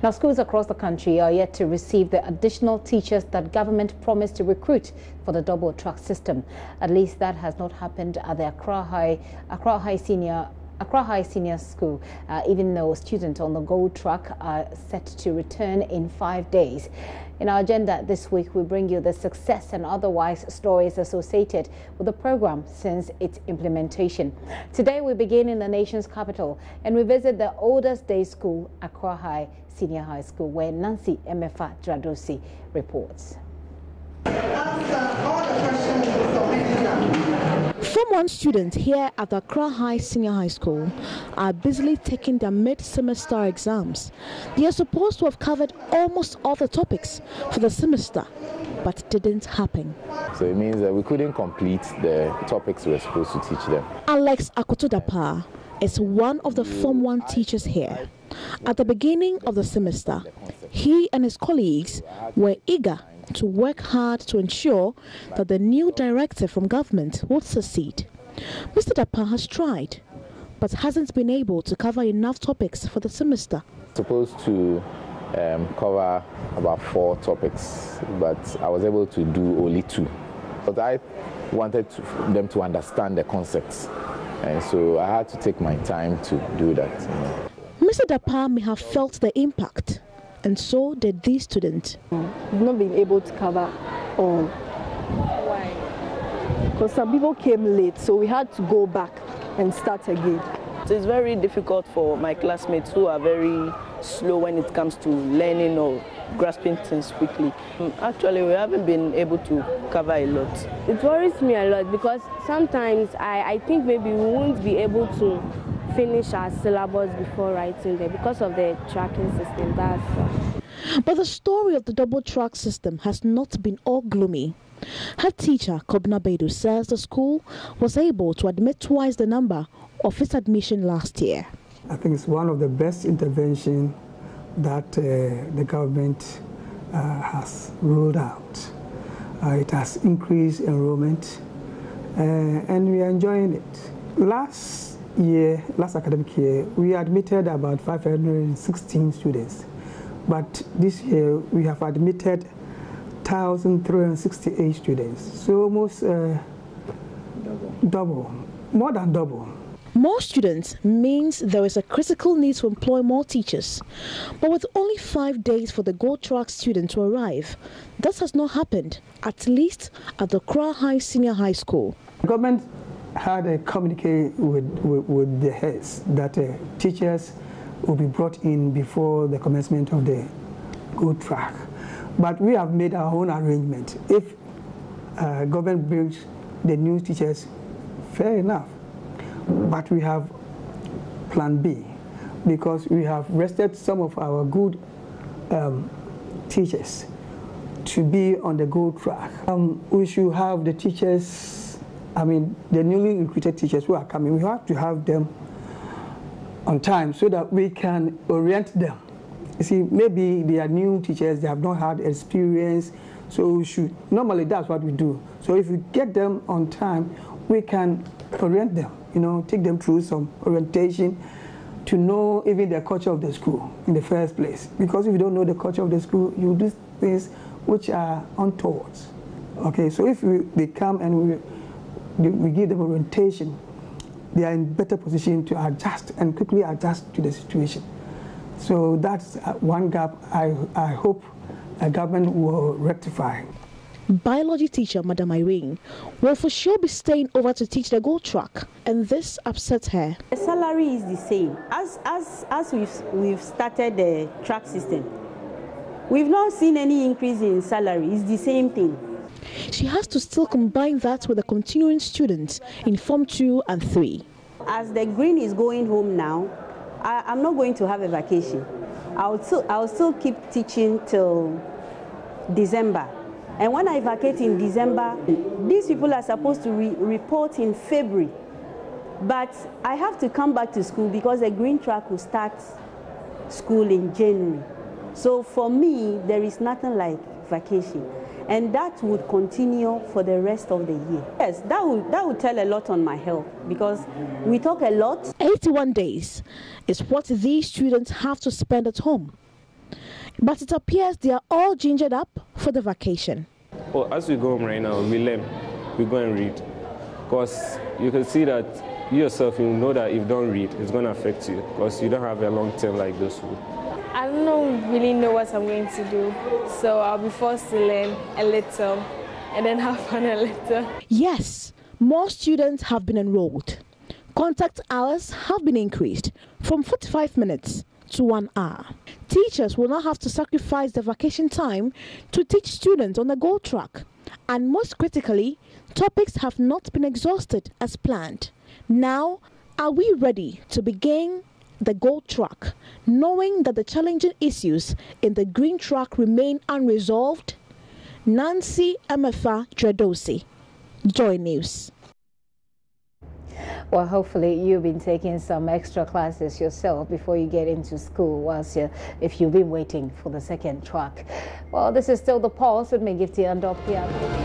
Now, schools across the country are yet to receive the additional teachers that government promised to recruit for the double track system. At least that has not happened at the Accra High Senior School, even though students on the gold track are set to return in 5 days. In our agenda this week, we bring you the success and otherwise stories associated with the program since its implementation. Today, we begin in the nation's capital and we visit the oldest day school, Accra High Senior High School, where Nancy Emefa Dradosi reports. Form 1 students here at the Accra High Senior High School are busily taking their mid-semester exams. They are supposed to have covered almost all the topics for the semester, but it didn't happen. So it means that we couldn't complete the topics we were supposed to teach them. Alex Akotodapa is one of the Form 1 teachers here. At the beginning of the semester, he and his colleagues were eager to work hard to ensure that the new directive from government would succeed. Mr. Dapa has tried, but hasn't been able to cover enough topics for the semester. Supposed to cover about 4 topics, but I was able to do only 2. But I wanted them to understand the concepts, and so I had to take my time to do that. Mr. Dapa may have felt the impact, and so did these students. We've not been able to cover all. Why? Because some people came late, so we had to go back and start again. It's very difficult for my classmates who are very slow when it comes to learning or grasping things quickly. Actually, we haven't been able to cover a lot. It worries me a lot because sometimes I think maybe we won't be able to finish our syllabus before writing there because of the tracking system. But the story of the double track system has not been all gloomy. Head teacher Kobna Bedu says the school was able to admit twice the number of its admission last year. I think it's one of the best interventions that the government has rolled out. It has increased enrollment and we are enjoying it. Last academic year, we admitted about 516 students. But this year, we have admitted 1,368 students. So almost double, more than double. More students means there is a critical need to employ more teachers. But with only 5 days for the gold track student to arrive, that has not happened, at least at the Accra High Senior High School. The government had a communique with the heads that teachers will be brought in before the commencement of the gold track. But we have made our own arrangement. If government brings the new teachers, fair enough. But we have plan B, because we have rested some of our good teachers to be on the gold track. We should have the teachers, the newly recruited teachers who are coming, we have to have them on time so that we can orient them. You see, maybe they are new teachers, they have not had experience, so we should, normally that's what we do. So if we get them on time, we can orient them, take them through some orientation to know even the culture of the school in the first place. Because if you don't know the culture of the school, you do things which are untoward. Okay, so if they come and we give them orientation, they are in better position to adjust and quickly adjust to the situation. So that's one gap I hope a government will rectify. Biology teacher Madam Irene will for sure be staying over to teach the gold track, and this upsets her. The salary is the same. As we've started the track system, we've not seen any increase in salary. It's the same thing. She has to still combine that with the continuing students in Form 2 and 3. As the green is going home now, I'm not going to have a vacation. I'll still keep teaching till December. And when I vacate in December, these people are supposed to report in February. But I have to come back to school because the green track will start school in January. So for me, there is nothing like vacation. And that would continue for the rest of the year. Yes, that would tell a lot on my health because we talk a lot. 81 days is what these students have to spend at home. But it appears they are all gingered up for the vacation. Well, as we go home right now, we learn, we go and read. Because you can see that you yourself, you know that if you don't read, it's going to affect you because you don't have a long term like those who. I don't really know what I'm going to do, so I'll be forced to learn a little and then have fun a little. Yes, more students have been enrolled. Contact hours have been increased from 45 minutes to 1 hour. Teachers will not have to sacrifice their vacation time to teach students on the gold track. And most critically, topics have not been exhausted as planned. Now, are we ready to begin the gold track, knowing that the challenging issues in the green track remain unresolved? Nancy Emefa Dredosi, Joy News. Well, hopefully you've been taking some extra classes yourself before you get into school, if you've been waiting for the second track. Well, this is still The Pulse with me, Gifty and Doppia.